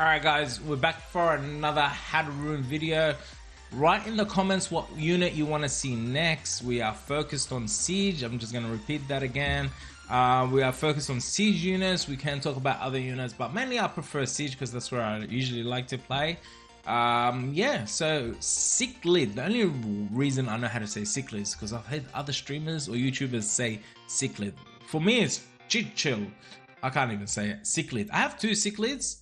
Alright guys, we're back for another How to Rune video. Write in the comments what unit you want to see next. We are focused on siege. I'm just going to repeat that again. We are focused on siege units. We can talk about other units, but mainly I prefer siege because that's where I usually like to play. Yeah, so Cichilid. The only reason I know how to say Cichilid is because I've heard other streamers or YouTubers say Cichilid. For me, it's Cichilid. I can't even say it. Cichilid. I have two Cichilids.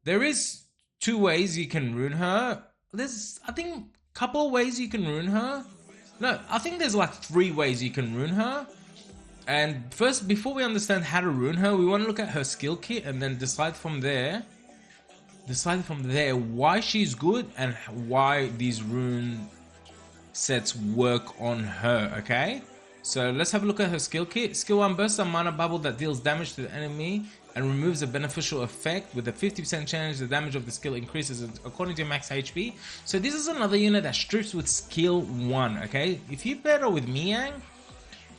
There is two ways you can rune her. There's, I think, a couple of ways you can rune her. No, I think there's like 3 ways you can rune her. And first, before we understand how to rune her, we want to look at her skill kit and then decide from there why she's good and why these rune sets work on her, okay? So let's have a look at her skill kit. Skill 1, bursts a mana bubble that deals damage to the enemy and removes a beneficial effect. With a 50% chance, the damage of the skill increases according to max HP. So this is another unit that strips with skill 1, okay? If you pair her with MIHYANG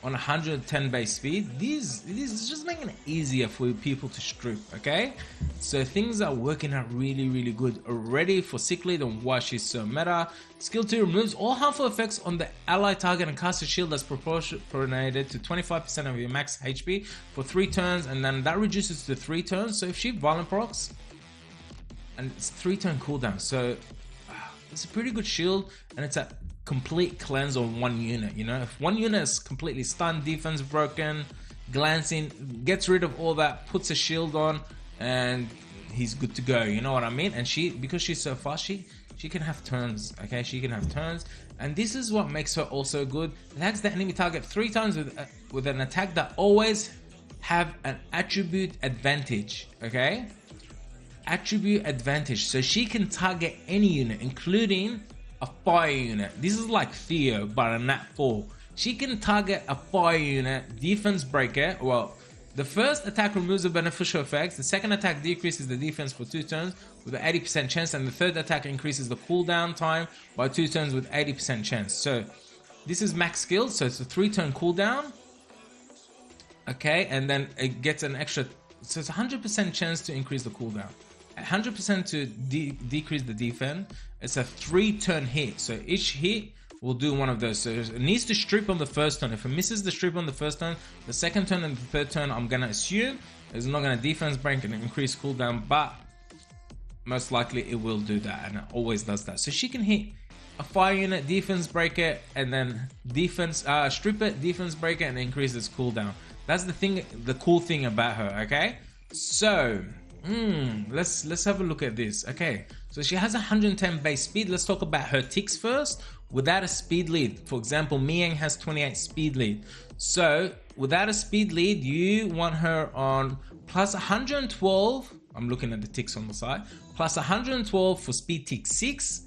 on 110 base speed, this is just making it easier for people to strip, okay? So things are working out really good already for Cichilid and why she's so meta. Skill 2 removes all harmful effects on the ally target and casts a shield that's proportionated to 25% of your max HP for 3 turns, and then that reduces to 3 turns. So if she violent procs, and it's 3 turn cooldown, so it's a pretty good shield, and it's a complete cleanse on one unit. You know, if one unit is completely stunned, defense broken, glancing, gets rid of all that, puts a shield on, and he's good to go. You know what I mean? And she, because she's so fast, she can have turns, okay? She can have turns, and this is what makes her also good. Attacks the enemy target 3 times with an attack that always have an attribute advantage, okay? Attribute advantage, so she can target any unit, including a fire unit. This is like Theo, but a nat 4. She can target a fire unit, defense breaker. Well, the first attack removes the beneficial effects, the second attack decreases the defense for 2 turns with an 80% chance, and the third attack increases the cooldown time by 2 turns with 80% chance. So this is max skill, so it's a 3 turn cooldown, okay? And then it gets an extra, so it's 100% chance to increase the cooldown, 100% to decrease the defense. It's a 3 turn hit, so each hit will do one of those. So it needs to strip on the first turn. If it misses the strip on the first turn, the second turn and the third turn, I'm gonna assume it's not gonna defense break and increase cooldown, but most likely it will do that, and it always does that. So she can hit a fire unit, defense breaker, and then defense strip it, defense breaker, and increase its cooldown. That's the thing, the cool thing about her, okay? So let's have a look at this. Okay, so she has 110 base speed. Let's talk about her ticks first. Without a speed lead, for example, MIHYANG has 28 speed lead. So without a speed lead, you want her on plus 112. I'm looking at the ticks on the side. Plus 112 for speed tick 6.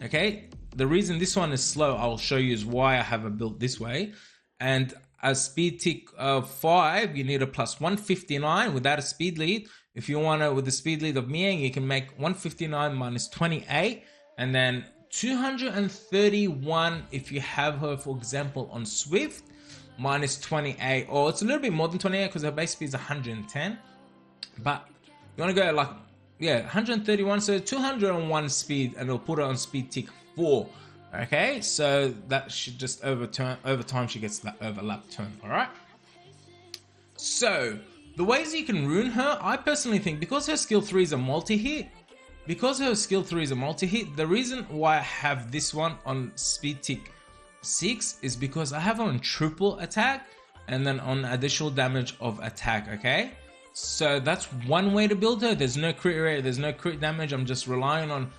Okay, the reason this one is slow, I'll show you, is why I have it built this way. And a speed tick 5, you need a plus 159 without a speed lead. If you want to, with the speed lead of MIHYANG, you can make 159 minus 28, and then 231 if you have her, for example, on Swift, minus 28, or it's a little bit more than 28 because her base speed is 110. But you want to go like, yeah, 131, so 201 speed, and it'll put her on speed tick 4. Okay, so that should just over time she gets that overlap turn. All right, so the ways you can rune her, I personally think, because her skill 3 is a multi-hit, the reason why I have this one on speed tick 6 is because I have her on triple attack and then on additional damage of attack, okay? So that's one way to build her. There's no crit rate, there's no crit damage. I'm just relying on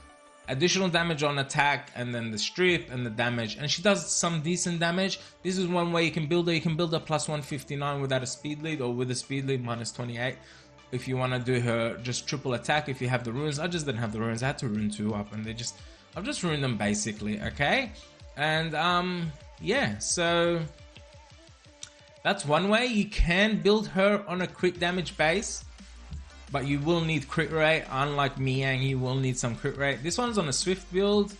additional damage on attack and then the strip and the damage, and she does some decent damage. This is one way you can build her. You can build her plus 159 without a speed lead, or with a speed lead minus 28 if you want to do her just triple attack. If you have the runes, I just didn't have the runes, I had to rune 2 up, and I've just ruined them basically, okay? And yeah, so that's one way you can build her on a crit damage base, but you will need crit rate. Unlike MIHYANG, you will need some crit rate. This one's on a Swift build,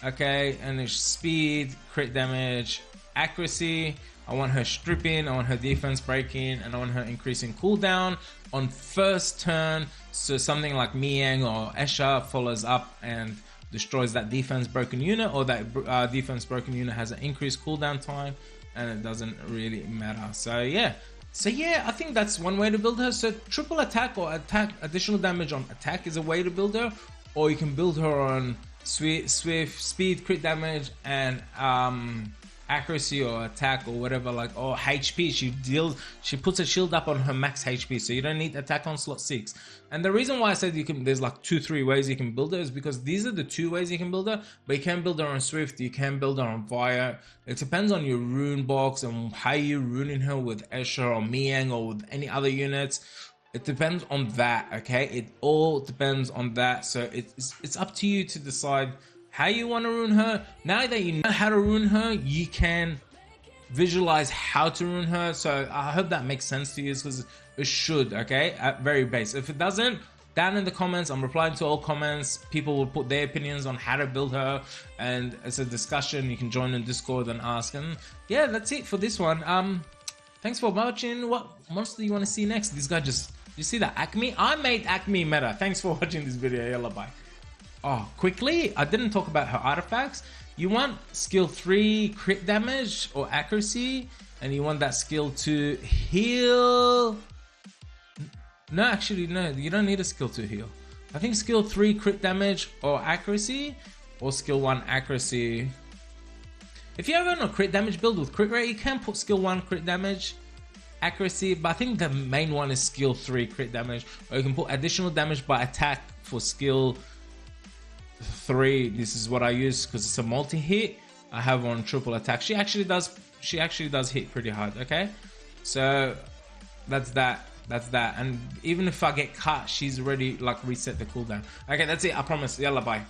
okay, and it's speed, crit damage, accuracy. I want her stripping, I want her defense breaking, and I want her increasing cooldown on first turn. So something like MIHYANG or Escher follows up and destroys that defense broken unit, or that defense broken unit has an increased cooldown time, and it doesn't really matter. So yeah, I think that's one way to build her. So triple attack or attack additional damage on attack is a way to build her, or you can build her on swift, speed, crit damage, and accuracy or attack or whatever, like, or HP. She puts a shield up on her max HP, so you don't need attack on slot 6. And the reason why I said there's like 2-3 ways you can build her is because these are the 2 ways you can build her, but you can build her on Swift, you can build her on Fire. It depends on your rune box and how you runing her with Escher or MIHYANG or with any other units. It depends on that, okay? It all depends on that. So it's up to you to decide how you want to rune her. Now that you know how to rune her, you can visualize how to rune her. So I hope that makes sense to you, because it should, okay? At very base. If it doesn't, down in the comments, I'm replying to all comments. People will put their opinions on how to build her, and it's a discussion. You can join in Discord and ask. And yeah, that's it for this one. Thanks for watching. What monster do you want to see next? This guy just, you see that Acme? I made Acme meta. Thanks for watching this video. Yalla, bye. Oh, quickly, I didn't talk about her artifacts. You want skill 3 crit damage or accuracy, and you want that skill to heal. No, actually, no, you don't need a skill to heal. I think skill 3 crit damage or accuracy, or skill 1 accuracy. If you're on a crit damage build with crit rate, you can put skill 1 crit damage, accuracy, but I think the main one is skill 3 crit damage, or you can put additional damage by attack for skill 3. This is what I use because it's a multi-hit. I have on triple attack. She actually does hit pretty hard, okay? So that's that. And even if I get cut, she's already like reset the cooldown. Okay, that's it. I promise. Yalla, bye.